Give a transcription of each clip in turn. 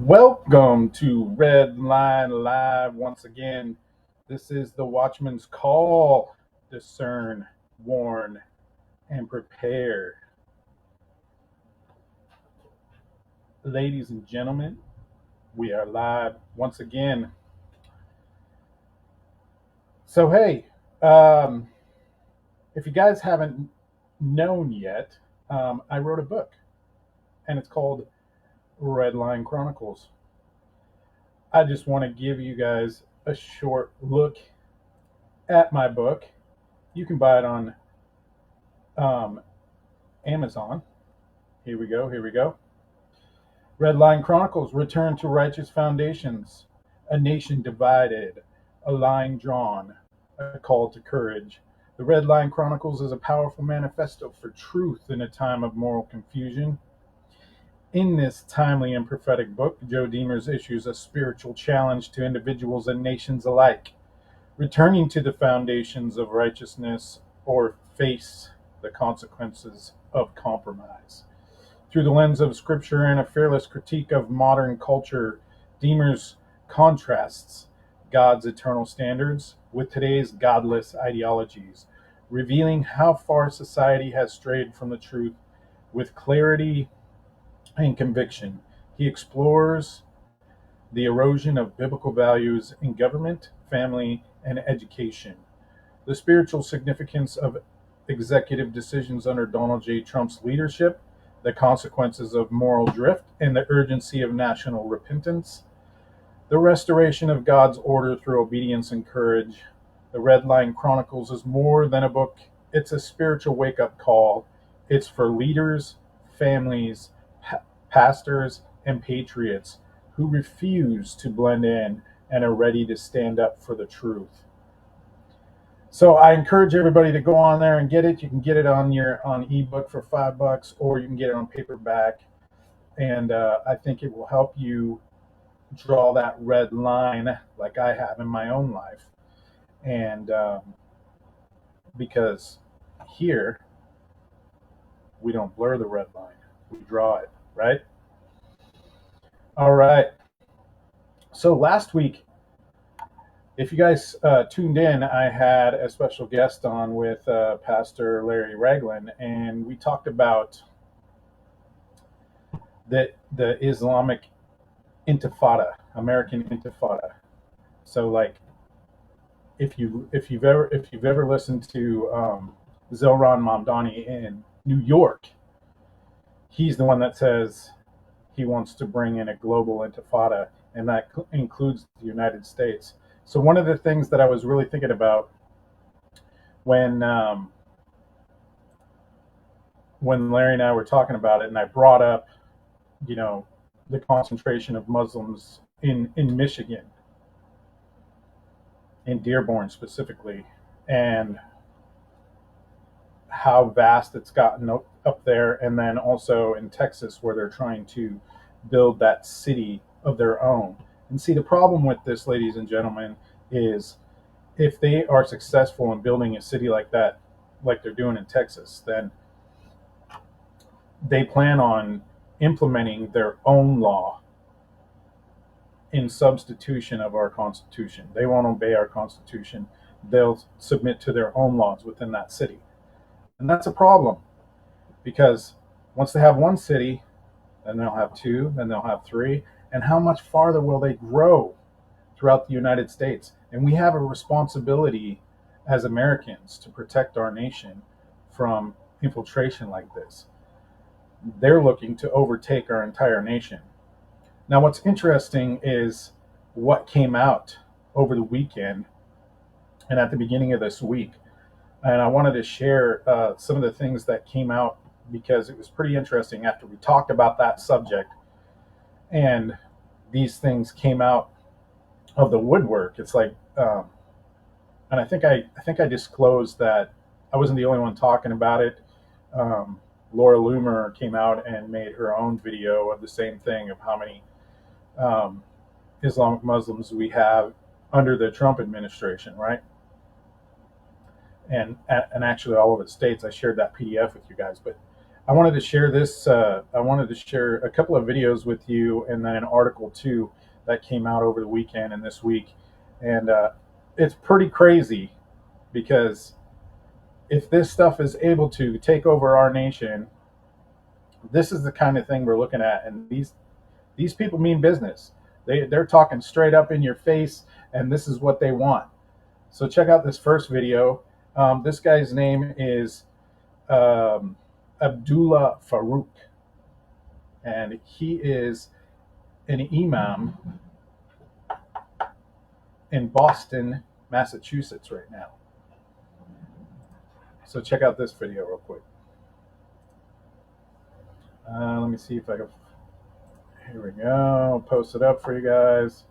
Welcome to Red Line Live once again. This is the Watchman's Call. Discern, warn, and prepare. Ladies and gentlemen, we are live once again. So, hey, um, if you guys haven't known yet, I wrote a book and it's called Red Line Chronicles. I just want to give you guys a short look at my book. You can buy it on um, Amazon. Here we go. Here we go. Red Line Chronicles return to righteous foundations. A nation divided, a line drawn, a call to courage. The Red Line Chronicles is a powerful manifesto for truth in a time of moral confusion. In this timely and prophetic book, Joe Deemers issues a spiritual challenge to individuals and nations alike, returning to the foundations of righteousness or face the consequences of compromise. Through the lens of scripture and a fearless critique of modern culture, Deemers contrasts God's eternal standards with today's godless ideologies, revealing how far society has strayed from the truth with clarity and conviction. He explores the erosion of biblical values in government, family, and education, the spiritual significance of executive decisions under Donald J. Trump's leadership, the consequences of moral drift, and the urgency of national repentance, the restoration of God's order through obedience and courage. The Red Line Chronicles is more than a book, it's a spiritual wake up call. It's for leaders, families, pastors, and patriots who refuse to blend in and are ready to stand up for the truth. So I encourage everybody to go on there and get it. You can get it on ebook for $5, or you can get it on paperback. And I think it will help you draw that red line like I have in my own life. And because here we don't blur the red line, we draw it, right? All right. So last week, if you guys tuned in, I had a special guest on with Pastor Larry Ragland, and we talked about the Islamic Intifada, American Intifada. So, like, if you've ever listened to Zohran Mamdani in New York, he's the one that says he wants to bring in a global Intifada, and that includes the United States. So one of the things that I was really thinking about when Larry and I were talking about it, and I brought up, the concentration of Muslims in Michigan, in Dearborn specifically, and how vast it's gotten up there, and then also in Texas where they're trying to build that city of their own. And see, the problem with this, ladies and gentlemen, is if they are successful in building a city like that, like they're doing in Texas, then they plan on implementing their own law in substitution of our Constitution. They won't obey our Constitution. They'll submit to their own laws within that city. And that's a problem, because once they have one city, then they'll have two, then they'll have three. And how much farther will they grow throughout the United States? And we have a responsibility as Americans to protect our nation from infiltration like this. They're looking to overtake our entire nation. Now, what's interesting is what came out over the weekend and at the beginning of this week. And I wanted to share some of the things that came out, because it was pretty interesting after we talked about that subject, and these things came out of the woodwork. It's like, and I think I disclosed that I wasn't the only one talking about it. Laura Loomer came out and made her own video of the same thing, of how many Islamic Muslims we have under the Trump administration, right? And actually all over the states. I shared that PDF with you guys, but I wanted to share this. I wanted to share a couple of videos with you, and then an article too that came out over the weekend and this week, and it's pretty crazy because if this stuff is able to take over our nation, this is the kind of thing we're looking at, and these people mean business. They're talking straight up in your face, and this is what they want. So check out this first video. This guy's name is Abdullah Farouk, and he is an imam in Boston, Massachusetts right now. So check out this video real quick. Let me see if I can. Here we go. Post it up for you guys.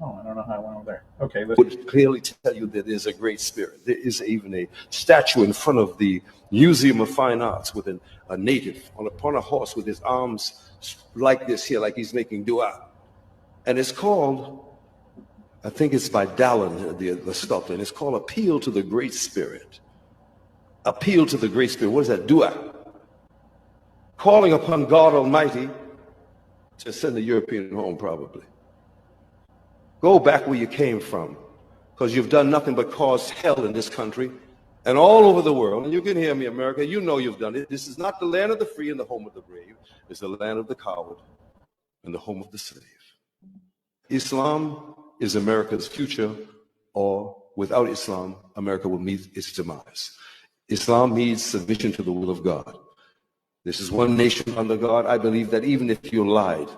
Oh, I don't know how I went over there. Okay, let's would clearly tell you that there's a great spirit. There is even a statue in front of the Museum of Fine Arts with a native upon a horse with his arms like this here, like he's making dua. And it's called, I think it's by Dallin, the sculptor, and it's called Appeal to the Great Spirit. Appeal to the Great Spirit. What is that? Dua. Calling upon God Almighty to send the European home, probably. Go back where you came from, because you've done nothing but cause hell in this country and all over the world. And you can hear me, America. You know you've done it. This is not the land of the free and the home of the brave. It's the land of the coward and the home of the slave. Islam is America's future, or without Islam, America will meet its demise. Islam means submission to the will of God. This is one nation under God. I believe that even if you lied,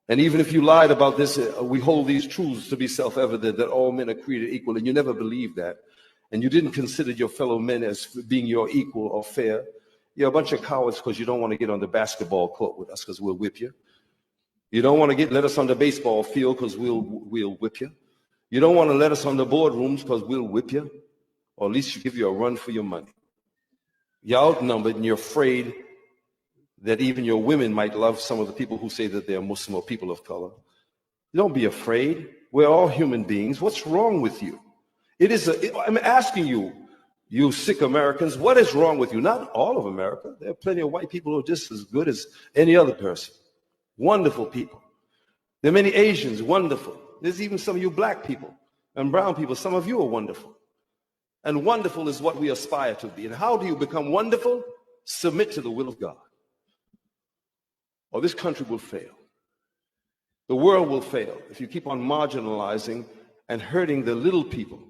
and even if you lied about this, we hold these truths to be self-evident, that all men are created equal, and you never believed that, and you didn't consider your fellow men as being your equal or fair, you're a bunch of cowards because you don't want to get on the basketball court with us because we'll whip you. You don't want to let us on the baseball field because we'll whip you. You don't want to let us on the boardrooms because we'll whip you, or at least give you a run for your money. You're outnumbered and you're afraid that even your women might love some of the people who say that they're Muslim or people of color. Don't be afraid. We're all human beings. What's wrong with you? I'm asking you, you sick Americans, what is wrong with you? Not all of America. There are plenty of white people who are just as good as any other person. Wonderful people. There are many Asians, wonderful. There's even some of you black people and brown people. Some of you are wonderful. And wonderful is what we aspire to be. And how do you become wonderful? Submit to the will of God, or this country will fail. The world will fail if you keep on marginalizing and hurting the little people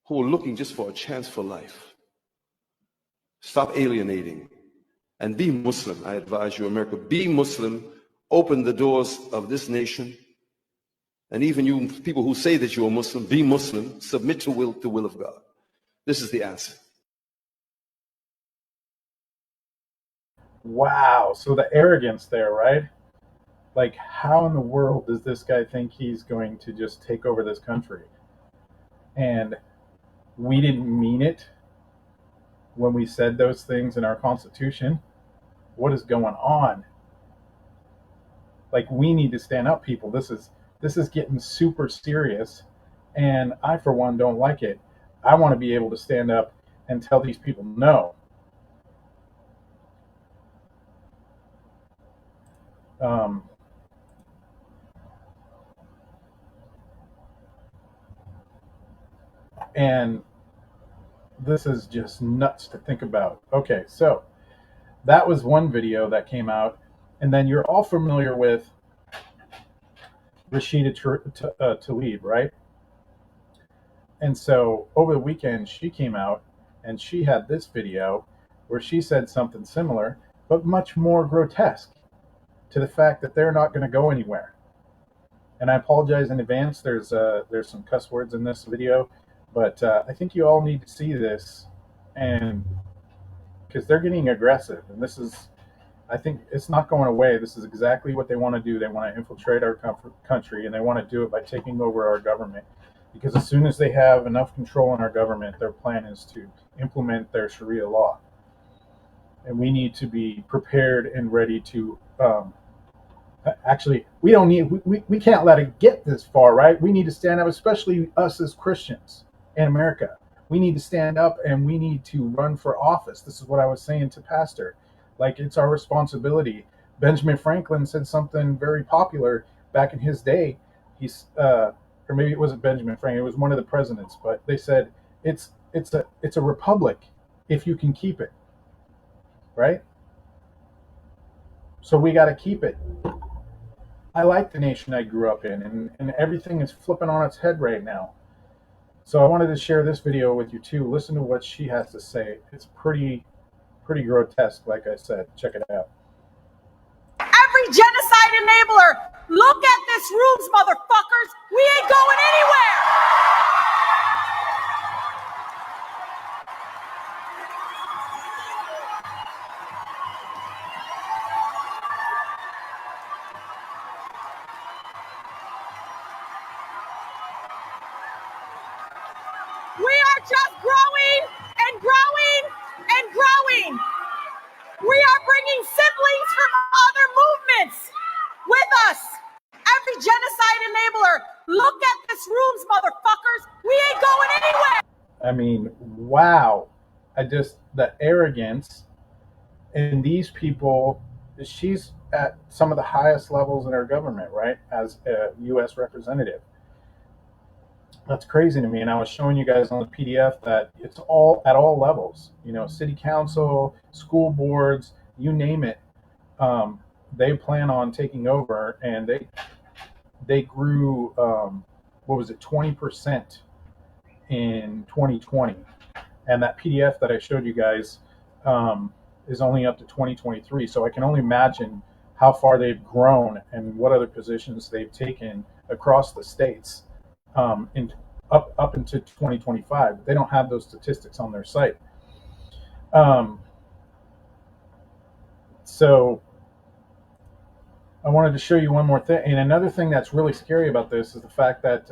who are looking just for a chance for life. Stop alienating and be Muslim. I advise you, America, be Muslim. Open the doors of this nation. And even you people who say that you are Muslim, be Muslim. Submit to the will of God. This is the answer. Wow. So the arrogance there, right? Like, how in the world does this guy think he's going to just take over this country? And we didn't mean it when we said those things in our Constitution. What is going on? Like, we need to stand up, people. This is getting super serious, and I, for one, don't like it. I want to be able to stand up and tell these people no. And this is just nuts to think about. Okay, so that was one video that came out, and then you're all familiar with Rashida Tlaib, right? And so over the weekend, she came out and she had this video where she said something similar, but much more grotesque, to the fact that they're not going to go anywhere. And I apologize in advance. There's some cuss words in this video, but I think you all need to see this, and because they're getting aggressive, and this is, I think it's not going away. This is exactly what they want to do. They want to infiltrate our country, and they want to do it by taking over our government. Because as soon as they have enough control in our government, their plan is to implement their Sharia law. And we need to be prepared and ready to, actually, we can't let it get this far, right? We need to stand up, especially us as Christians in America. We need to stand up and we need to run for office. This is what I was saying to Pastor. Like, it's our responsibility. Benjamin Franklin said something very popular back in his day. Or maybe it wasn't Benjamin Franklin, it was one of the presidents, but they said it's a republic if you can keep it, right? So we got to keep it. I like the nation I grew up in, and everything is flipping on its head right now. So I wanted to share this video with you too. Listen to what she has to say. It's pretty grotesque, like I said. Check it out. Every genocide enabler, look at this rooms, motherfuckers. We ain't going anywhere. We are just growing and growing and growing. We are bringing siblings from other movements with us. Every genocide enabler, look at this rooms, motherfuckers. We ain't going anywhere. I mean, wow. The arrogance in these people. She's at some of the highest levels in our government, right? As a U.S. representative. That's crazy to me. And I was showing you guys on the PDF that it's all at all levels, city council, school boards, you name it. They plan on taking over, and they grew, 20% in 2020. And that PDF that I showed you guys is only up to 2023. So I can only imagine how far they've grown and what other positions they've taken across the states. Up into 2025. They don't have those statistics on their site. So I wanted to show you one more thing. And another thing that's really scary about this is the fact that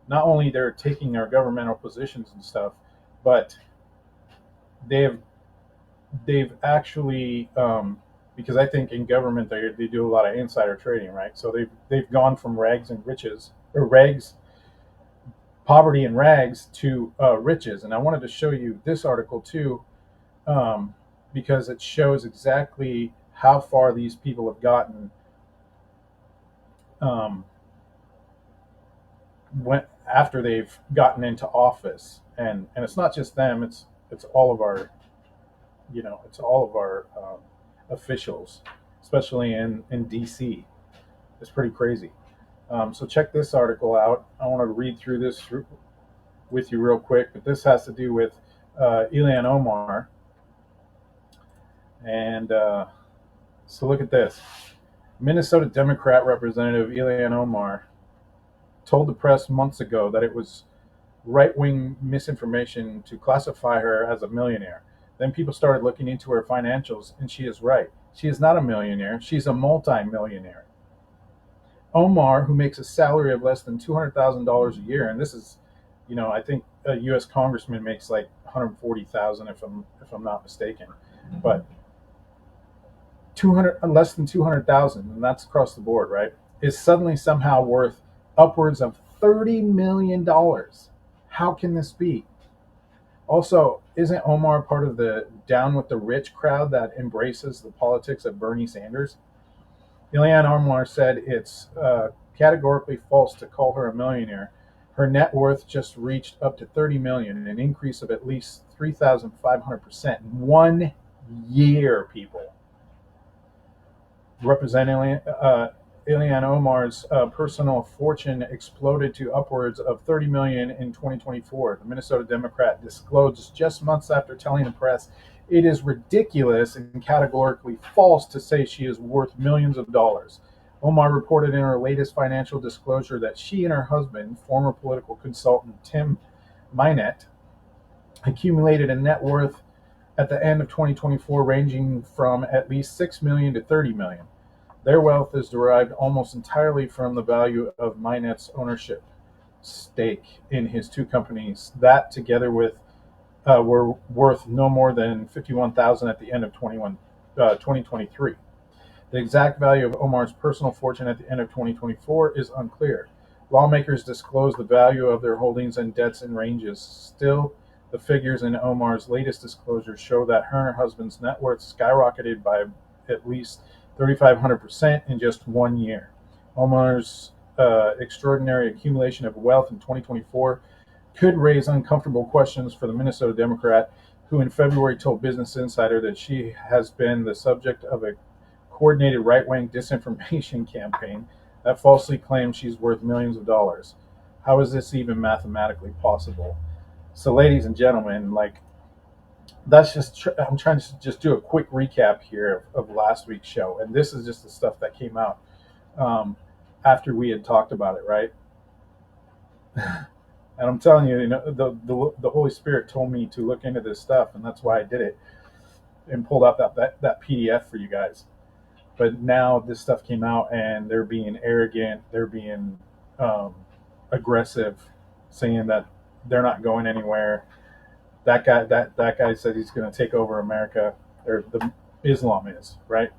not only they're taking our governmental positions and stuff, but they've actually, because I think in government they do a lot of insider trading, right? So they've gone from poverty and rags to riches. And I wanted to show you this article too, because it shows exactly how far these people have gotten after they've gotten into office. And it's not just them, it's all of our officials, especially in DC. It's pretty crazy. So check this article out. I want to read through this with you real quick, but this has to do with Ilhan Omar. And so look at this. Minnesota Democrat Representative Ilhan Omar told the press months ago that it was right-wing misinformation to classify her as a millionaire. Then people started looking into her financials, and she is right. She is not a millionaire. She's a multi-millionaire. Omar, who makes a salary of less than $200,000 a year, and this is, I think a U.S. congressman makes like $140,000 if I'm not mistaken, but less than $200,000, and that's across the board, right? Is suddenly somehow worth upwards of $30 million. How can this be? Also, isn't Omar part of the down with the rich crowd that embraces the politics of Bernie Sanders? Ilhan Omar said it's categorically false to call her a millionaire. Her net worth just reached up to $30 million, an increase of at least 3,500% in 1 year, people. Representing Ilhan Omar's personal fortune exploded to upwards of $30 million in 2024. The Minnesota Democrat disclosed just months after telling the press it is ridiculous and categorically false to say she is worth millions of dollars. Omar reported in her latest financial disclosure that she and her husband, former political consultant Tim Minette, accumulated a net worth at the end of 2024 ranging from at least $6 million to $30 million. Their wealth is derived almost entirely from the value of Minette's ownership stake in his two companies that, together with were worth no more than $51,000 at the end of 2023. The exact value of Omar's personal fortune at the end of 2024 is unclear. Lawmakers disclose the value of their holdings and debts in ranges. Still, The figures in Omar's latest disclosure show that her and her husband's net worth skyrocketed by at least 3,500% in just 1 year. Omar's extraordinary accumulation of wealth in 2024 could raise uncomfortable questions for the Minnesota Democrat, who in February told Business Insider that she has been the subject of a coordinated right-wing disinformation campaign that falsely claims she's worth millions of dollars. How is this even mathematically possible? So, ladies and gentlemen, like, that's just, I'm trying to just do a quick recap here of last week's show. And this is just the stuff that came out after we had talked about it, right? And I'm telling you, the Holy Spirit told me to look into this stuff, and that's why I did it and pulled out that PDF for you guys. But now this stuff came out, and they're being arrogant, they're being aggressive, saying that they're not going anywhere. That guy said he's going to take over America, or the Islam is, right?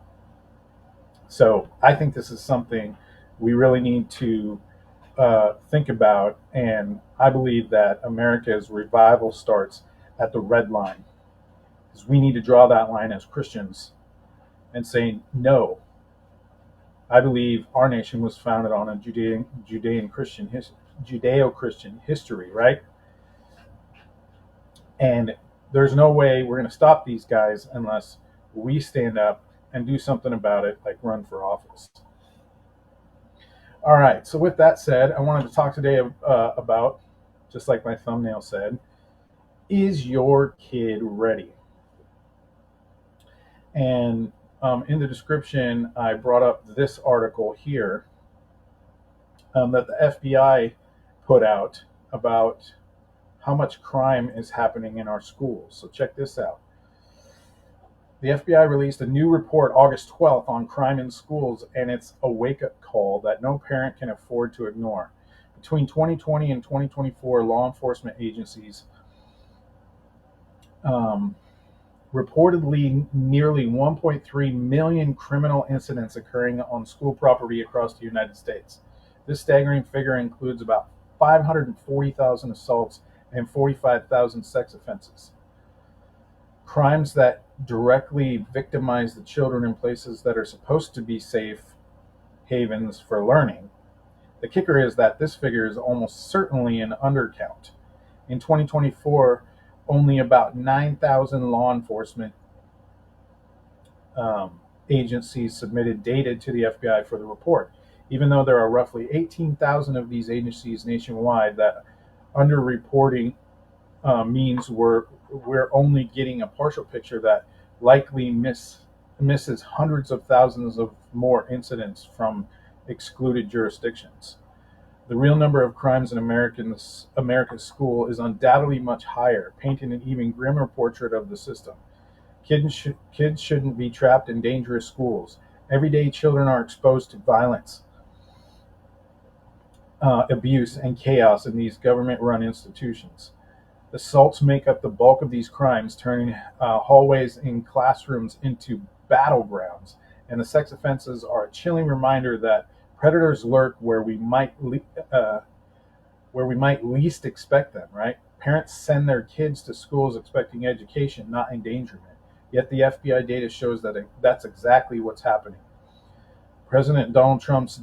So I think this is something we really need to think about, and I believe that America's revival starts at the red line, because we need to draw that line as Christians and say no. I believe our nation was founded on a Judeo-Christian history, right? And there's no way we're going to stop these guys unless we stand up and do something about it, like run for office. All right, so with that said, I wanted to talk today about, just like my thumbnail said, is your kid ready? And in the description, I brought up this article here that the FBI put out about how much crime is happening in our schools. So check this out. The FBI released a new report August 12th on crime in schools, and it's a wake-up call that no parent can afford to ignore. Between 2020 and 2024, law enforcement agencies reportedly nearly 1.3 million criminal incidents occurring on school property across the United States. This staggering figure includes about 540,000 assaults and 45,000 sex offenses. Crimes that directly victimize the children in places that are supposed to be safe havens for learning. The kicker is that this figure is almost certainly an undercount. In 2024, only about 9,000 law enforcement agencies submitted data to the FBI for the report, even though there are roughly 18,000 of these agencies nationwide. That underreporting means we're only getting a partial picture that likely misses hundreds of thousands of more incidents from excluded jurisdictions. The real number of crimes in America's school is undoubtedly much higher, painting an even grimmer portrait of the system. Kids shouldn't be trapped in dangerous schools. Every day, children are exposed to violence, abuse, and chaos in these government-run institutions. Assaults make up the bulk of these crimes, turning hallways in classrooms into battlegrounds. And the sex offenses are a chilling reminder that predators lurk where we might least expect them, right? Parents send their kids to schools expecting education, not endangerment. Yet the FBI data shows that that's exactly what's happening. President Donald Trump's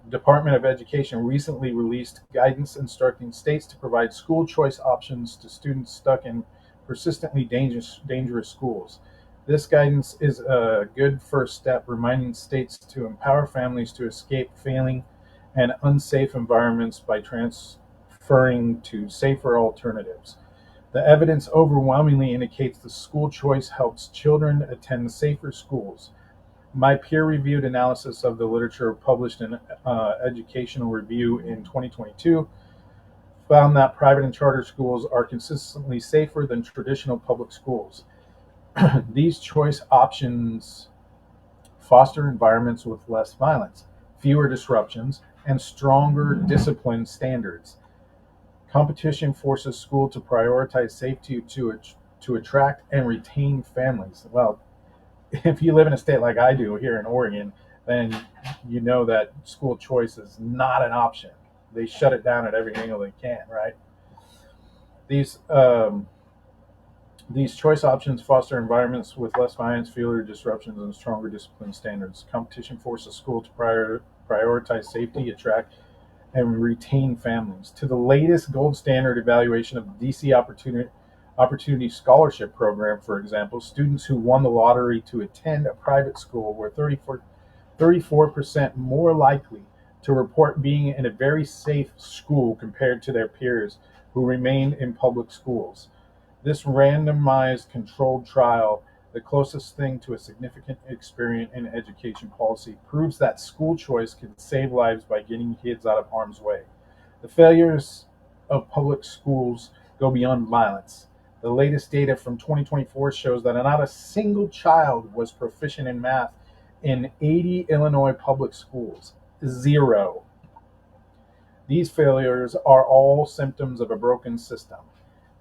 Department of Education recently released guidance instructing states to provide school choice options to students stuck in persistently dangerous schools. This guidance is a good first step, reminding states to empower families to escape failing and unsafe environments by transferring to safer alternatives. The evidence overwhelmingly indicates the school choice helps children attend safer schools. My peer-reviewed analysis of the literature published in Educational Review in 2022 found that private and charter schools are consistently safer than traditional public schools. These choice options foster environments with less violence, fewer disruptions, and stronger discipline standards. Competition forces schools to prioritize safety to attract and retain families. Well, if you live in a state like I do here in Oregon, then you know that school choice is not an option. They shut it down at every angle they can, right? These choice options foster environments with less violence, fewer disruptions, and stronger discipline standards. Competition forces schools to prioritize safety, attract, and retain families. To the latest gold standard evaluation of the DC Opportunity Scholarship Program, for example, students who won the lottery to attend a private school were 34% more likely to report being in a very safe school compared to their peers who remained in public schools. This randomized controlled trial, the closest thing to a significant experiment in education policy, proves that school choice can save lives by getting kids out of harm's way. The failures of public schools go beyond violence. The latest data from 2024 shows that not a single child was proficient in math in 80 Illinois public schools. 0. These failures are all symptoms of a broken system.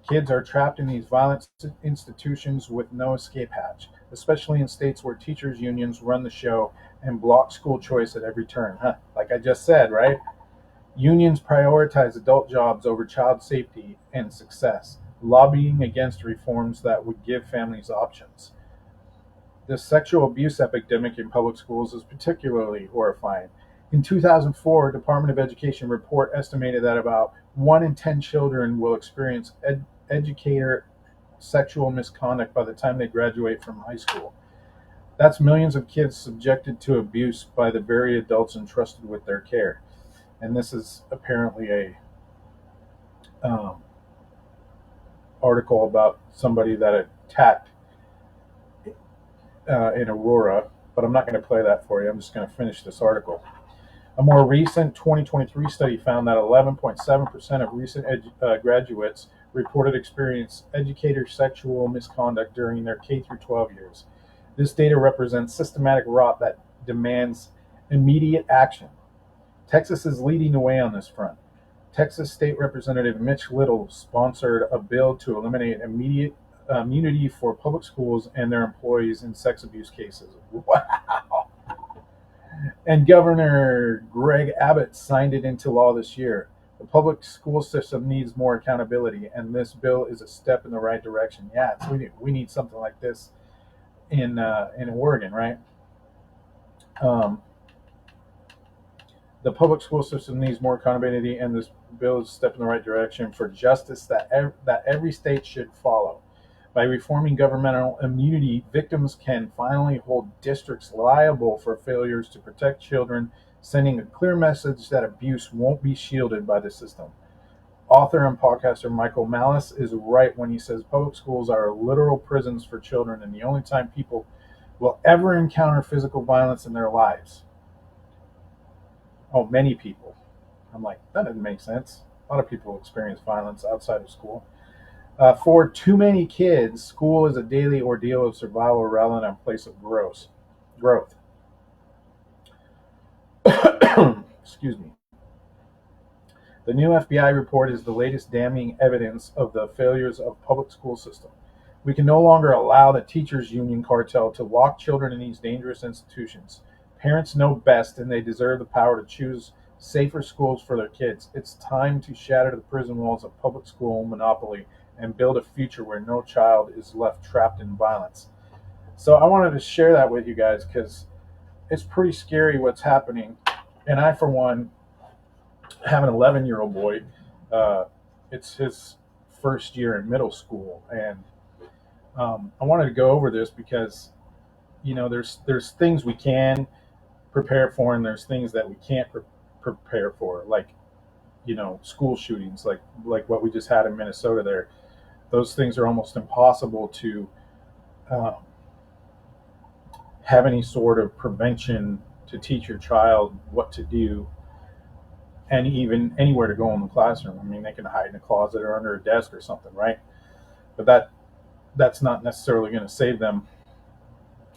Kids are trapped in these violent institutions with no escape hatch, especially in states where teachers' unions run the show and block school choice at every turn. Like I just said, right? Unions prioritize adult jobs over child safety and success, lobbying against reforms that would give families options. The sexual abuse epidemic in public schools is particularly horrifying. In 2004, a Department of Education report estimated that about 1 in 10 children will experience educator sexual misconduct by the time they graduate from high school. That's millions of kids subjected to abuse by the very adults entrusted with their care. And this is apparently a article about somebody that attacked in Aurora, but I'm not going to play that for you. I'm just going to finish this article. A more recent 2023 study found that 11.7% of recent graduates reported experience educator sexual misconduct during their K through 12 years. This data represents systematic rot that demands immediate action. Texas is leading the way on this front. Texas State Representative Mitch Little sponsored a bill to eliminate immediate immunity for public schools and their employees in sex abuse cases. Wow. And Governor Greg Abbott signed it into law this year. The public school system needs more accountability, and this bill is a step in the right direction. Yeah, we need something like this in Oregon, right? The public school system needs more accountability, and this bill is a step in the right direction for justice that every state should follow. By reforming governmental immunity, victims can finally hold districts liable for failures to protect children, sending a clear message that abuse won't be shielded by the system. Author and podcaster Michael Malice is right when he says public schools are literal prisons for children and the only time people will ever encounter physical violence in their lives. Oh, many people. I'm like, that doesn't make sense. A lot of people experience violence outside of school. For too many kids, school is a daily ordeal of survival rather than a place of growth. Excuse me. The new FBI report is the latest damning evidence of the failures of public school system. We can no longer allow the teachers' union cartel to lock children in these dangerous institutions. Parents know best, and they deserve the power to choose safer schools for their kids. It's time to shatter the prison walls of public school monopoly and build a future where no child is left trapped in violence. So I wanted to share that with you guys because it's pretty scary what's happening. And I, for one, have an 11-year-old boy. It's his first year in middle school. And I wanted to go over this because, you know, there's things we can prepare for and there's things that we can't prepare for, like, you know, school shootings, like what we just had in Minnesota there. Those things are almost impossible to have any sort of prevention to teach your child what to do and even anywhere to go in the classroom. I mean, they can hide in a closet or under a desk or something, right? But that's not necessarily going to save them.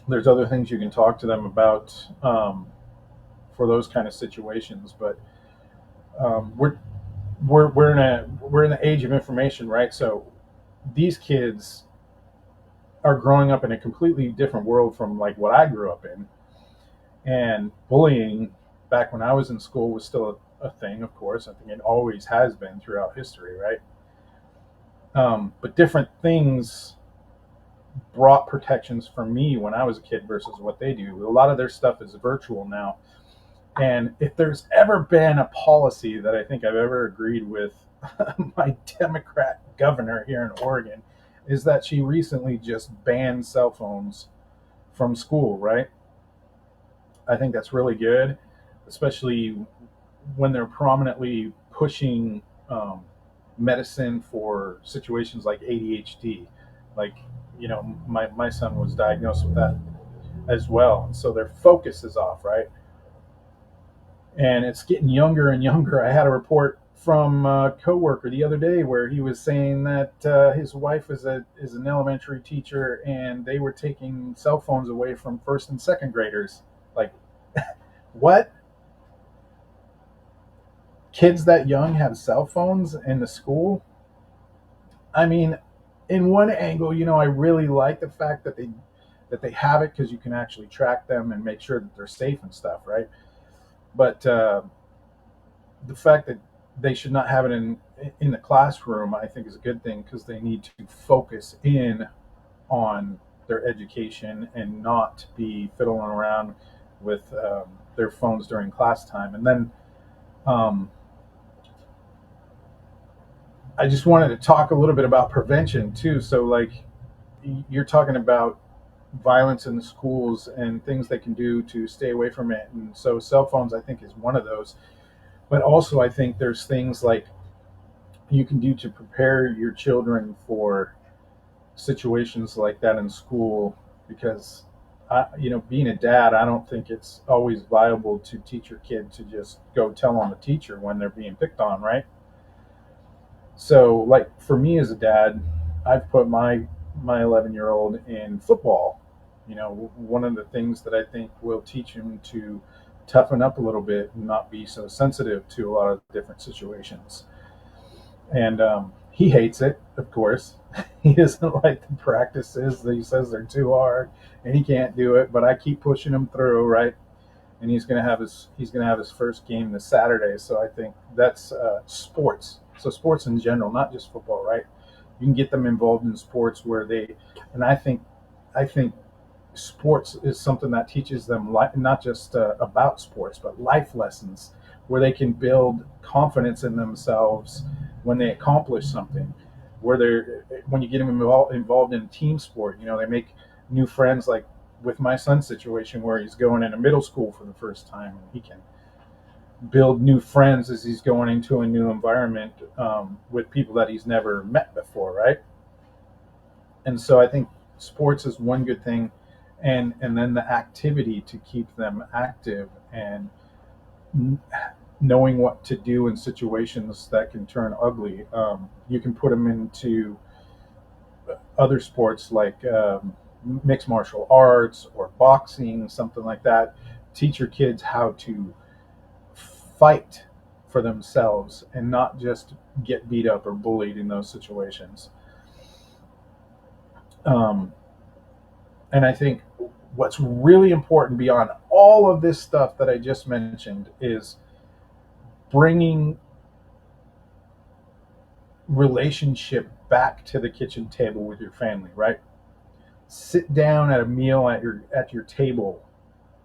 There's other things you can talk to them about for those kind of situations, but we're in the age of information, right? So these kids are growing up in a completely different world from like what I grew up in. And bullying back when I was in school was still a thing, of course. I think it always has been throughout history, right? But different things brought protections for me when I was a kid versus what they do. A lot of their stuff is virtual now. And if there's ever been a policy that I think I've ever agreed with my Democrat governor here in Oregon, is that she recently just banned cell phones from school, right? I think that's really good, especially when they're prominently pushing medicine for situations like ADHD. Like, my son was diagnosed with that as well. And so their focus is off, right? And it's getting younger and younger. I had a report from a coworker the other day where he was saying that his wife is an elementary teacher, and they were taking cell phones away from first and second graders. Like, what? Kids that young have cell phones in the school? I mean, in one angle, I really like the fact that they have it, because you can actually track them and make sure that they're safe and stuff, right? But the fact that they should not have it in the classroom, I think, is a good thing, because they need to focus in on their education and not be fiddling around with their phones during class time. And then I just wanted to talk a little bit about prevention too. So, like, you're talking about violence in the schools and things they can do to stay away from it. And so cell phones, I think, is one of those. But also, I think there's things like you can do to prepare your children for situations like that in school, because being a dad, I don't think it's always viable to teach your kid to just go tell on the teacher when they're being picked on, right? So, like, for me as a dad, I've put my 11-year-old in football. One of the things that I think will teach him to toughen up a little bit and not be so sensitive to a lot of different situations. And he hates it, of course. He doesn't like the practices. He says they're too hard and he can't do it, but I keep pushing him through, right? And he's going to have his first game this Saturday. So I think that's sports. So sports in general, not just football, right? You can get them involved in sports and I think sports is something that teaches them not just about sports, but life lessons, where they can build confidence in themselves when they accomplish something. When you get them involved in a team sport, they make new friends. Like with my son's situation, where he's going into middle school for the first time, and he can build new friends as he's going into a new environment with people that he's never met before, right? And so I think sports is one good thing, and then the activity to keep them active and knowing what to do in situations that can turn ugly. You can put them into other sports like mixed martial arts or boxing, something like that. Teach your kids how to fight for themselves and not just get beat up or bullied in those situations. And I think what's really important beyond all of this stuff that I just mentioned is bringing relationship back to the kitchen table with your family, right? Sit down at a meal at your table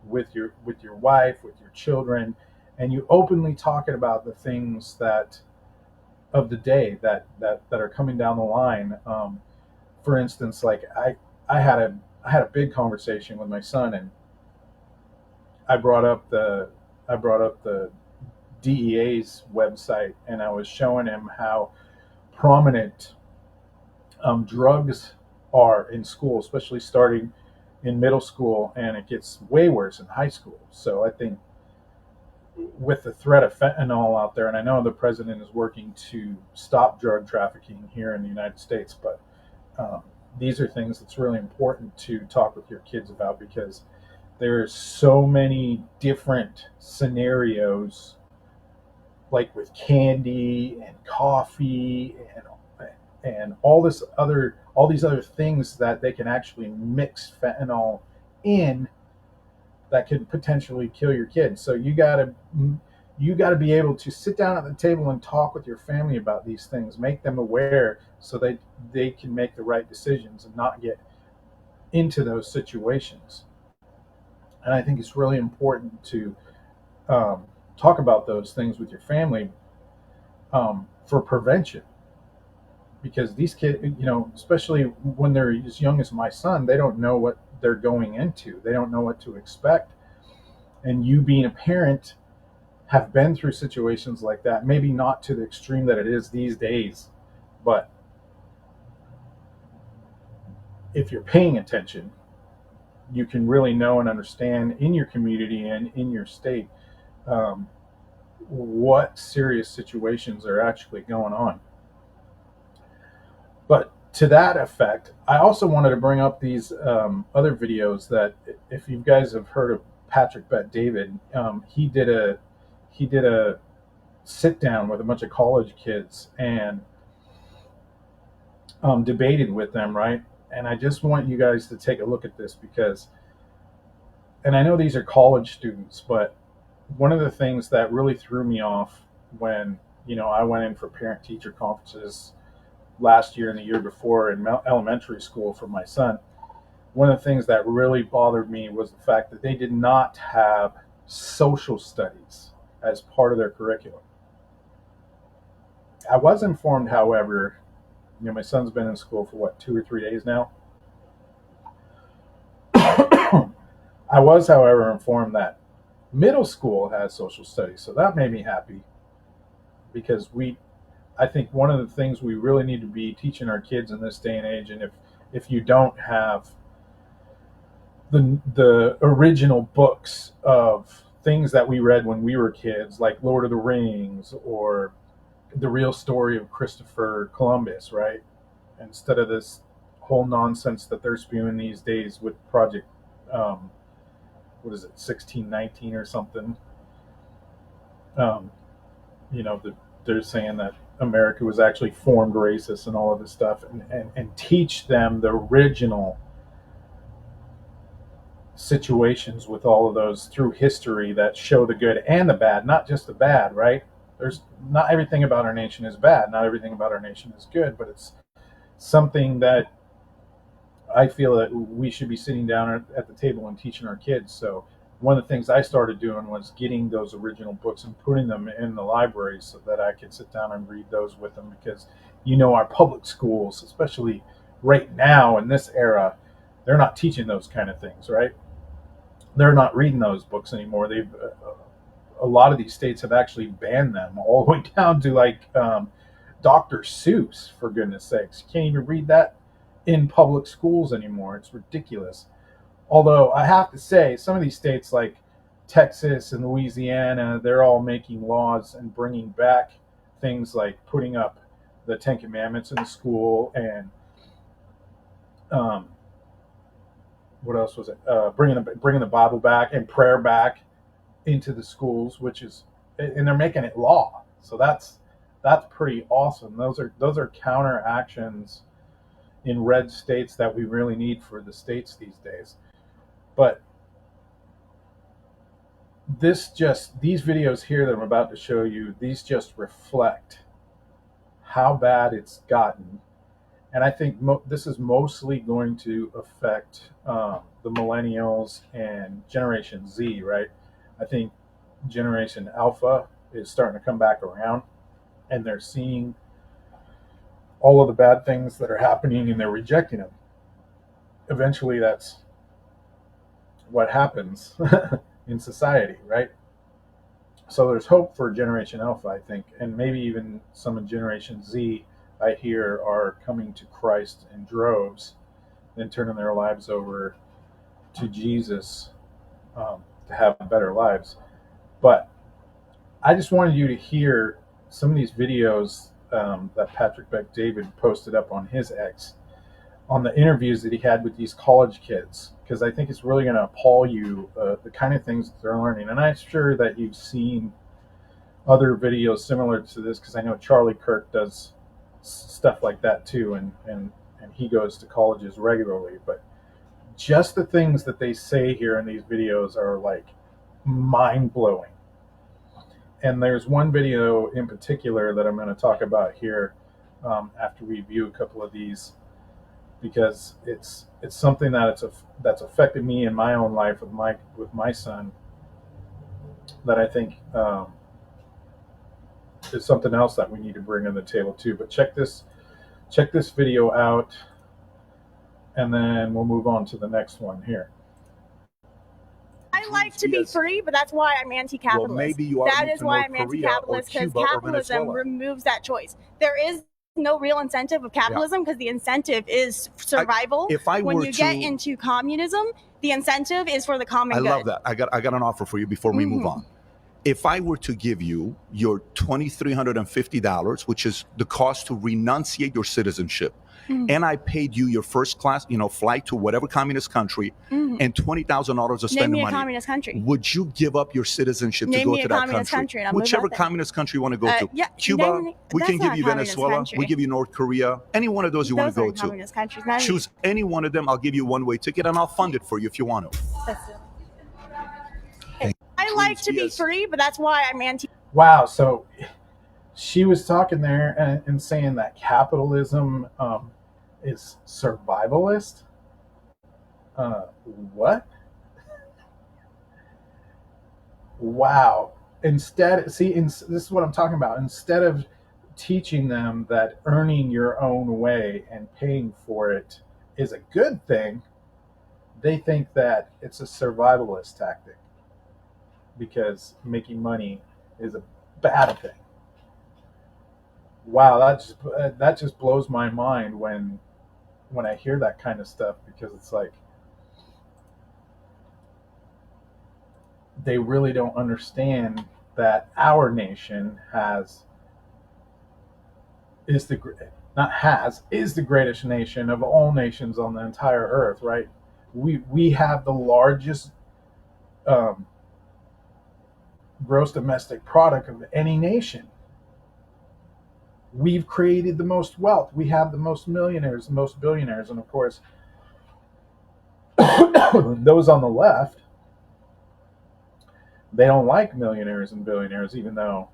with your wife, with your children, and you openly talking about the things that of the day that are coming down the line. For instance, like I had a big conversation with my son, and I brought up the DEA's website, and I was showing him how prominent drugs are in school, especially starting in middle school, and it gets way worse in high school. So I think with the threat of fentanyl out there, and I know the president is working to stop drug trafficking here in the United States, but these are things that's really important to talk with your kids about, because there's so many different scenarios, like with candy and coffee and all these other things that they can actually mix fentanyl in that could potentially kill your kids. So you gotta you got to be able to sit down at the table and talk with your family about these things, make them aware so that they can make the right decisions and not get into those situations. And I think it's really important to talk about those things with your family for prevention. Because these kids, especially when they're as young as my son, they don't know what they're going into. They don't know what to expect. And you being a parent have been through situations like that, maybe not to the extreme that it is these days, but if you're paying attention, you can really know and understand in your community and in your state what serious situations are actually going on. But to that effect, I also wanted to bring up these other videos that, if you guys have heard of Patrick Bet-David, he did a sit down with a bunch of college kids and debated with them, right? And I just want you guys to take a look at this because, and I know these are college students, but one of the things that really threw me off when, I went in for parent-teacher conferences last year and the year before in elementary school for my son, one of the things that really bothered me was the fact that they did not have social studies as part of their curriculum. I was informed, however, my son's been in school for 2 or 3 days now. I was, however, informed that middle school has social studies, so that made me happy because I think one of the things we really need to be teaching our kids in this day and age, and if you don't have the original books of things that we read when we were kids, like Lord of the Rings or the real story of Christopher Columbus, right? Instead of this whole nonsense that they're spewing these days with Project, 1619 or something. They're saying that America was actually formed racist and all of this stuff, and teach them the original situations with all of those through history that show the good and the bad, not just the bad, right? There's not everything about our nation is bad, not everything about our nation is good, but it's something that I feel that we should be sitting down at the table and teaching our kids. So one of the things I started doing was getting those original books and putting them in the library so that I could sit down and read those with them, because our public schools, especially right now in this era, they're not teaching those kind of things, right? They're not reading those books anymore. A lot of these states have actually banned them, all the way down to Dr. Seuss, for goodness sakes. You can't even read that in public schools anymore. It's ridiculous. Although I have to say, some of these states like Texas and Louisiana, they're all making laws and bringing back things like putting up the Ten Commandments in the school, and what else was it? Bringing the Bible back and prayer back into the schools, and they're making it law. So that's pretty awesome. Those are counter actions in red states that we really need for the states these days. But these videos here that I'm about to show you, these just reflect how bad it's gotten. And I think this is mostly going to affect the millennials and Generation Z, right? I think Generation Alpha is starting to come back around, and they're seeing all of the bad things that are happening and they're rejecting them. Eventually, that's what happens in society, right? So there's hope for Generation Alpha, I think, and maybe even some of Generation Z, I hear, are coming to Christ in droves and turning their lives over to Jesus to have better lives. But I just wanted you to hear some of these videos that Patrick Bet-David posted up on his X, on the interviews that he had with these college kids, because I think it's really going to appall you, the kind of things that they're learning. And I'm sure that you've seen other videos similar to this, because I know Charlie Kirk does stuff like that too, and he goes to colleges regularly. But just the things that they say here in these videos are like mind-blowing. And there's one video in particular that I'm going to talk about here after we view a couple of these, because it's something that's affected me in my own life with my son, that I think is something else that we need to bring on the table too. But check this video out, and then we'll move on to the next one here. I like to be free, but that's why I'm anti-capitalist. Well, maybe you are that is why I'm anti-capitalist, because capitalism removes that choice. There is no real incentive of capitalism because the incentive is survival. When you get into communism, the incentive is for the common good. I love that. I got an offer for you before we move on. If I were to give you your $2,350, which is the cost to renunciate your citizenship, and I paid you your first class, flight to whatever communist country, and $20,000 to spend Name me the a money, communist country. would you give up your citizenship to go to that country? Whichever communist country you want to go to. Yeah, Cuba, we can give you Venezuela, we give you North Korea, any one of those you want to go to. Communist countries. Choose any one of them. I'll give you a one-way ticket, and I'll fund it for you if you want to. I like to be free, but that's why I'm anti. Wow. So she was talking there and saying that capitalism is survivalist. What? Wow. This is what I'm talking about. Instead of teaching them that earning your own way and paying for it is a good thing, they think that it's a survivalist tactic, because making money is a bad thing. Wow, that just blows my mind when I hear that kind of stuff, because it's like they really don't understand that our nation is the greatest nation of all nations on the entire earth, right? We have the largest gross domestic product of any nation. We've created the most wealth. We have the most millionaires, the most billionaires, and of course, those on the left, they don't like millionaires and billionaires, even though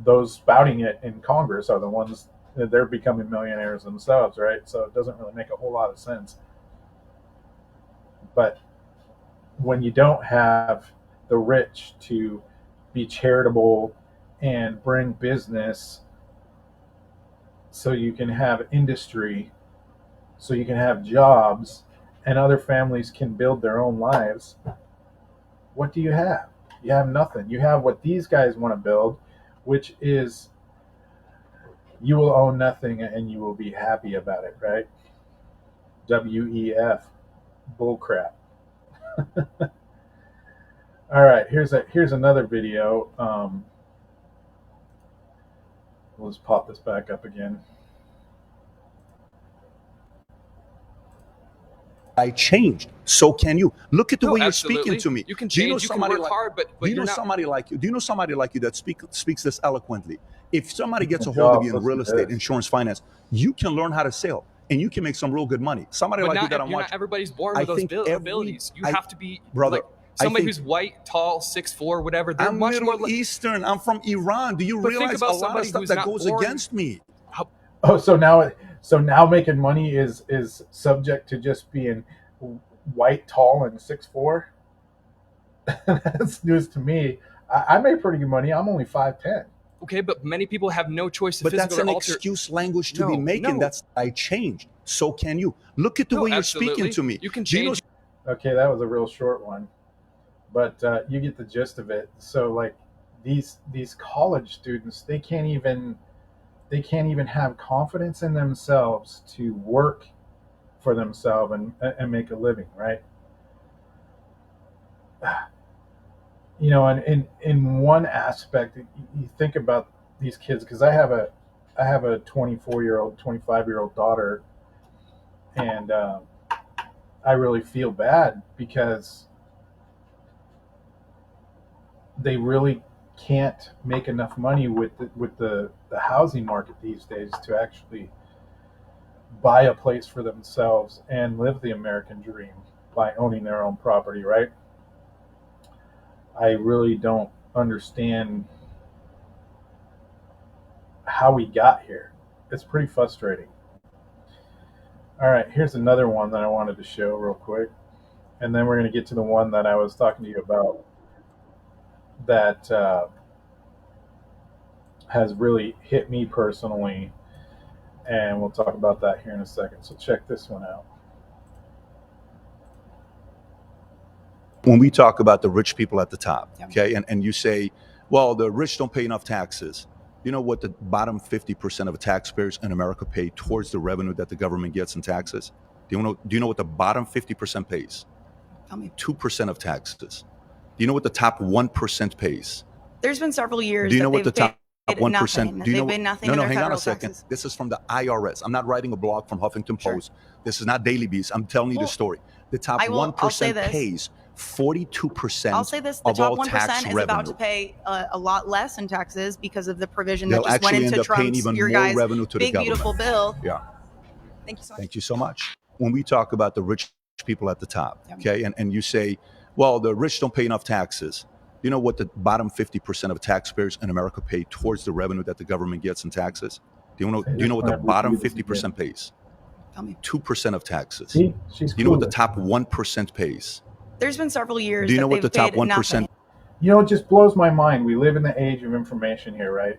those spouting it in Congress are the ones that they're becoming millionaires themselves, right? So it doesn't really make a whole lot of sense. But when you don't have the rich to be charitable and bring business, so you can have industry, so you can have jobs, and other families can build their own lives, what do you have? You have nothing. You have what these guys want to build, which is you will own nothing and you will be happy about it, right? WEF. Bullcrap. All right, here's another video. We'll just pop this back up again. I changed. So can you. Look at the way you're absolutely. speaking to me. You can change. You can work hard, but do you know you're not. somebody like you? Do you know somebody like you that speaks this eloquently? If somebody gets a hold of you in real estate, insurance, finance, you can learn how to sell, and you can make some real good money. Somebody But like you that I'm not watching. everybody's born with those abilities. You have to be brother. like somebody who's white, tall, 6'4", whatever. They're I'm much Middle more Eastern. I'm from Iran. Do you But think realize a about lot of somebody stuff who's that not goes born- against me? Oh, so now making money is subject to just being white, tall, and 6'4"? That's news to me. I make pretty good money. I'm only 5'10". Okay, but many people have no choice to But that's physically an alter. excuse language to be No, making. no. That's I changed. So can you. Look at the way you're speaking absolutely. to me. You can Do you know change. Okay, that was a real short one, but you get the gist of it. So like these college students, they can't even have confidence in themselves to work for themselves and make a living, right? You know, and in one aspect, you think about these kids, because I have a 24-year-old, 25-year-old daughter, and I really feel bad because they really can't make enough money with the housing market these days to actually buy a place for themselves and live the American dream by owning their own property, right? I really don't understand how we got here. It's pretty frustrating. All right, here's another one that I wanted to show real quick. And then we're going to get to the one that I was talking to you about that has really hit me personally. And we'll talk about that here in a second. So check this one out. When we talk about the rich people at the top, okay, and you say, well, the rich don't pay enough taxes. You know what the bottom 50% of taxpayers in America pay towards the revenue that the government gets in taxes? Do you know what the bottom 50% pays? Tell me. 2% of taxes. Do you know what the top 1% pays? There's been several years. Do you know that what the top 1%? Do you know? They've been nothing. No, in no, their hang on a federal second. taxes. This is from the IRS. I'm not writing a blog from Huffington Sure. Post. This is not Daily Beast. I'm telling you the story. The top I'll say 1% this. pays 42% I'll say this: the of top all 1% tax is revenue. about to pay a lot less in taxes because of the provision They'll that just went actually into end up paying Trump's, even your more guys' revenue to the big government. beautiful bill. Yeah. Thank you so much. Thank you so much. When we talk about the rich people at the top, okay, and you say, well, the rich don't pay enough taxes. You know what the bottom 50% of taxpayers in America pay towards the revenue that the government gets in taxes? Do you know what the bottom 50% pays? Tell me. 2% of taxes. See, she's Do you know what the clueless. top 1% pays? There's been several years. Do you know that what the they've top paid 1%? nothing. You know, it just blows my mind. We live in the age of information here, right?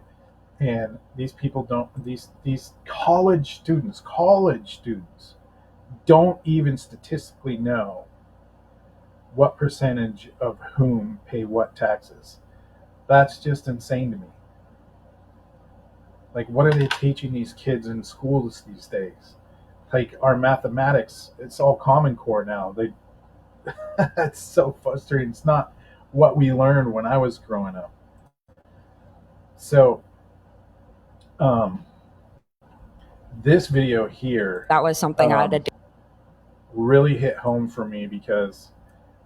And these people don't, these college students don't even statistically know what percentage of whom pay what taxes. That's just insane to me. Like, what are they teaching these kids in schools these days? Like, our mathematics, it's all Common Core now. That's so frustrating. It's not what we learned when I was growing up. So, this video here, that was something I had to do. really hit home for me because,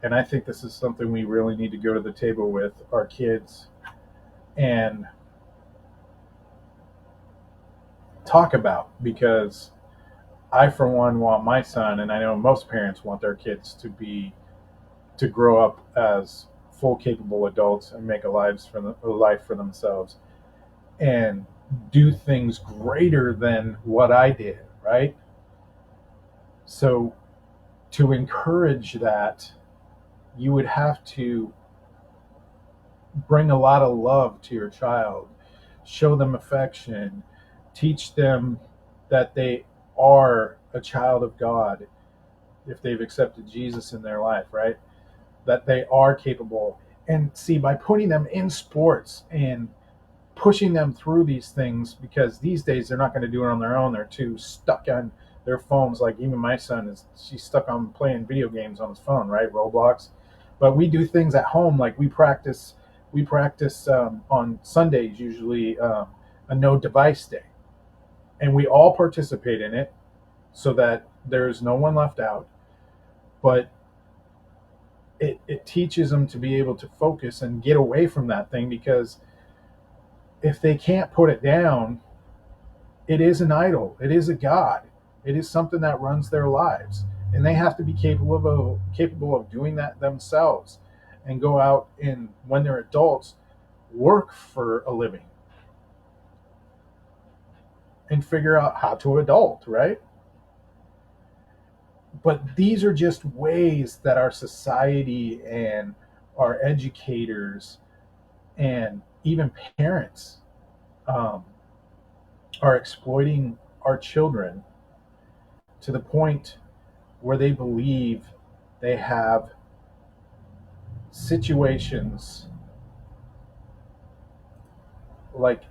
and I think this is something we really need to go to the table with our kids and talk about, because I, for one, want my son, and I know most parents want their kids to grow up as full capable adults and make a life for themselves and do things greater than what I did, right? So to encourage that, you would have to bring a lot of love to your child, show them affection, teach them that they are a child of God if they've accepted Jesus in their life, right? That they are capable. And see, by putting them in sports and pushing them through these things, because these days they're not going to do it on their own. They're too stuck on their phones. Like even my son she's stuck on playing video games on his phone, right? Roblox. But we do things at home, like we practice on Sundays, usually a no device day. And we all participate in it so that there's no one left out. But it teaches them to be able to focus and get away from that thing, because if they can't put it down, it is an idol. It is a god. It is something that runs their lives. And they have to be capable of doing that themselves and go out and, when they're adults, work for a living and figure out how to adult, right? But these are just ways that our society and our educators and even parents are exploiting our children to the point where they believe they have situations like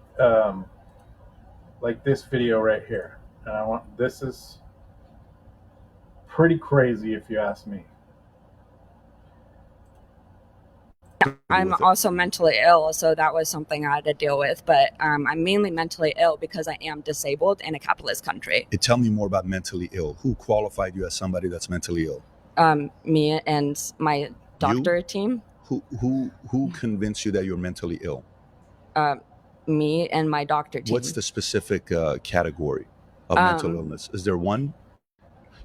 this video right here. And this is pretty crazy if you ask me. I'm also mentally ill, so that was something I had to deal with. But I'm mainly mentally ill because I am disabled in a capitalist country. Tell me more about mentally ill. Who qualified you as somebody that's mentally ill? Me and my doctor team. Who convinced you that you're mentally ill? Me and my doctor team. What's the specific category of mental illness? Is there one?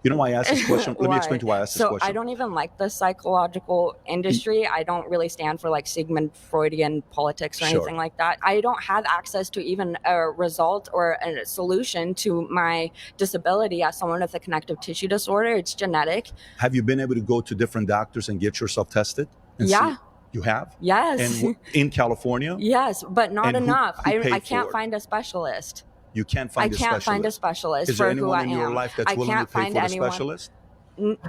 You know why I asked this question? Let me explain to why I asked this So question. I don't even like the psychological industry. I don't really stand for like Sigmund Freudian politics or Sure. anything like that. I don't have access to even a result or a solution to my disability as someone with a connective tissue disorder. It's genetic. Have you been able to go to different doctors and get yourself tested? And Yeah. See? You have? Yes. And in California? Yes, but not And who enough. paid I can't for it? find a specialist. You can't find I a can't specialist. find a specialist Is there for who anyone I in am. your life that's I willing to can't pay find for the anyone. specialist?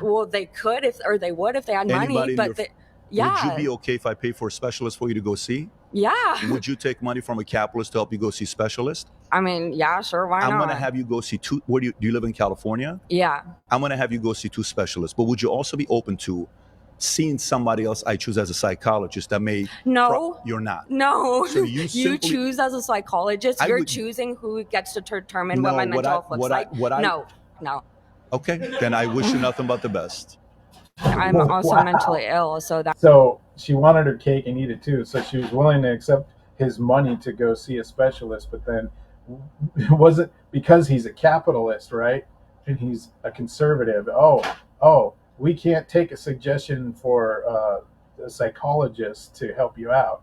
Well, they could they would if they had Anybody money, in but your- yeah. Would you be okay if I pay for a specialist for you to go see? Yeah. Would you take money from a capitalist to help you go see specialist? I mean, yeah, sure, why I'm not? going to have you go see two. Where do you live in California? Yeah. I'm going to have you go see two specialists. But would you also be open to seeing somebody else I choose as a psychologist that may? No. You're not. No. So you simply- choose as a psychologist. I You're would- choosing who gets to determine No, what my what mental I- health looks what I- like. what I- No. Okay, then I wish you nothing but the best. I'm also Wow. mentally ill, so that So she wanted her cake and eat it too. So she was willing to accept his money to go see a specialist, but then it wasn't because he's a capitalist, right? And he's a conservative. Oh, we can't take a suggestion for a psychologist to help you out.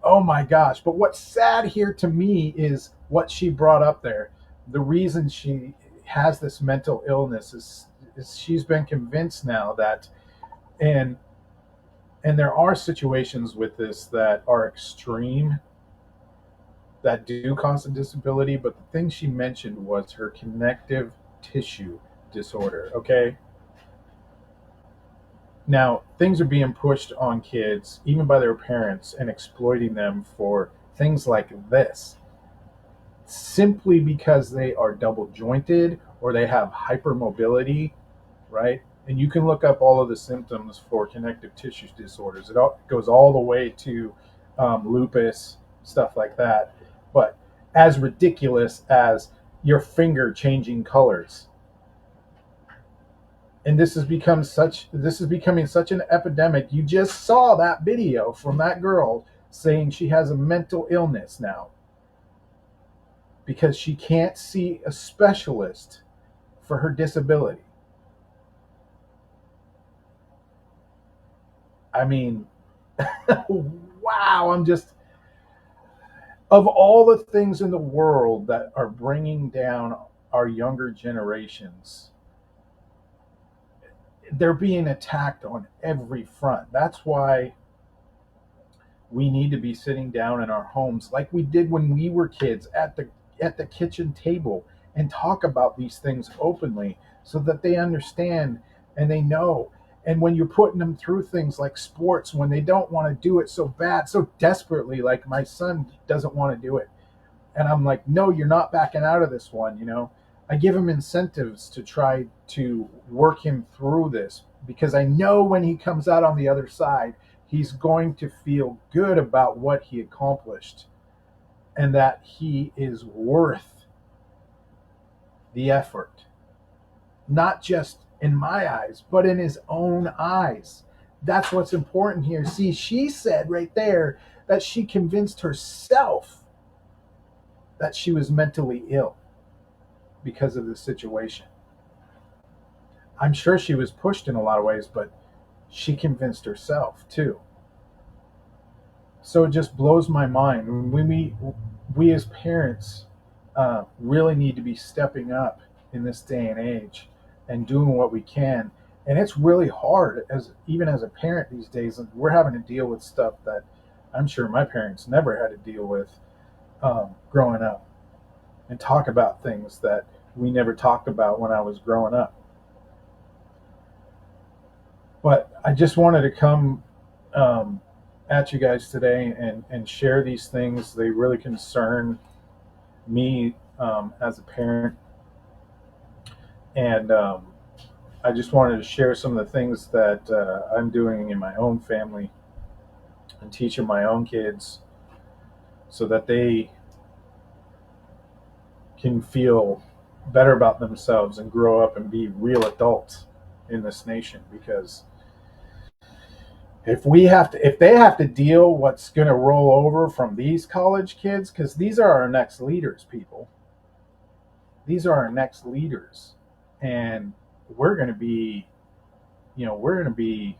Oh my gosh. But what's sad here to me is what she brought up there. The reason she has this mental illness is she's been convinced now that, and there are situations with this that are extreme that do cause a disability, but the thing she mentioned was her connective tissue disorder. Okay, now things are being pushed on kids even by their parents and exploiting them for things like this simply because they are double jointed or they have hypermobility, right? And you can look up all of the symptoms for connective tissue disorders. It goes all the way to lupus, stuff like that. But as ridiculous as your finger changing colors. And this is becoming such an epidemic. You just saw that video from that girl saying she has a mental illness now because she can't see a specialist for her disability. I mean, wow, of all the things in the world that are bringing down our younger generations, they're being attacked on every front. That's why we need to be sitting down in our homes like we did when we were kids at the kitchen table and talk about these things openly so that they understand and they know. And when you're putting them through things like sports, when they don't want to do it so bad, so desperately, like my son doesn't want to do it. And I'm like, no, you're not backing out of this one, you know. I give him incentives to try to work him through this because I know when he comes out on the other side, he's going to feel good about what he accomplished and that he is worth the effort. Not just in my eyes, but in his own eyes. That's what's important here. See, she said right there that she convinced herself that she was mentally ill because of the situation. I'm sure she was pushed in a lot of ways, but she convinced herself too. So it just blows my mind. We as parents really need to be stepping up in this day and age and doing what we can. And it's really hard even as a parent these days. We're having to deal with stuff that I'm sure my parents never had to deal with growing up, and talk about things that we never talked about when I was growing up. But I just wanted to come at you guys today and share these things. They really concern me as a parent. And I just wanted to share some of the things that I'm doing in my own family and teaching my own kids so that they can feel better about themselves and grow up and be real adults in this nation. Because if they have to deal what's going to roll over from these college kids, because these are our next leaders, people. These are our next leaders. and we're going to be, we're going to be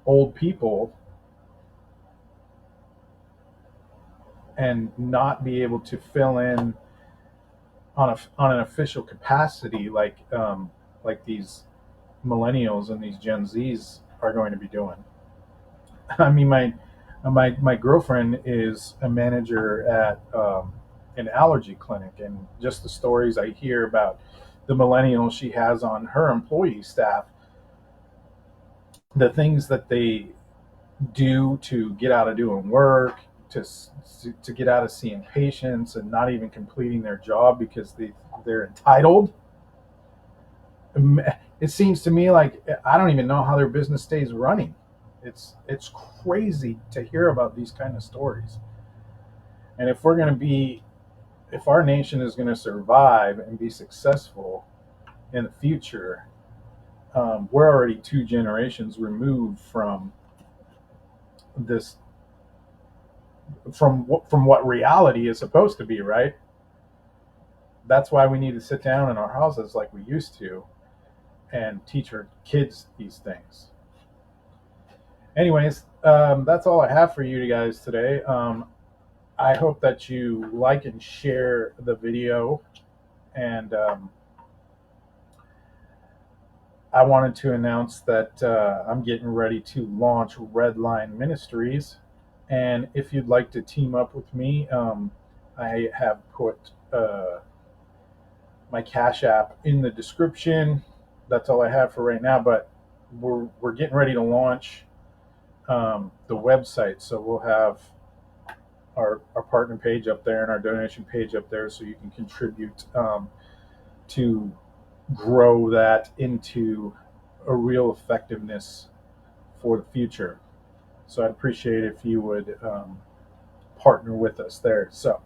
old people and not be able to fill in on an official capacity like these millennials and these Gen Zs are going to be doing. I mean, my girlfriend is a manager at an allergy clinic, and just the stories I hear about the millennials she has on her employee staff, the things that they do to get out of doing work, to get out of seeing patients and not even completing their job because they're entitled. It seems to me like I don't even know how their business stays running. It's crazy to hear about these kind of stories. And if our nation is going to survive and be successful in the future, we're already 2 generations removed from this, from what reality is supposed to be, right? That's why we need to sit down in our houses like we used to and teach our kids these things. Anyways, that's all I have for you guys today. I hope that you like and share the video, and I wanted to announce that I'm getting ready to launch Redline Ministries, and if you'd like to team up with me, I have put my Cash App in the description. That's all I have for right now, but we're getting ready to launch the website, so we'll have our partner page up there and our donation page up there, so you can contribute to grow that into a real effectiveness for the future. So I'd appreciate if you would partner with us there. So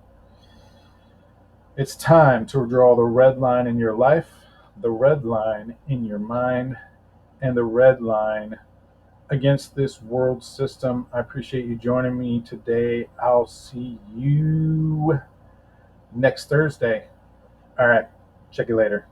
it's time to draw the red line in your life, the red line in your mind, and the red line against this world system. I appreciate you joining me today. I'll see you next Thursday. All right. Check you later.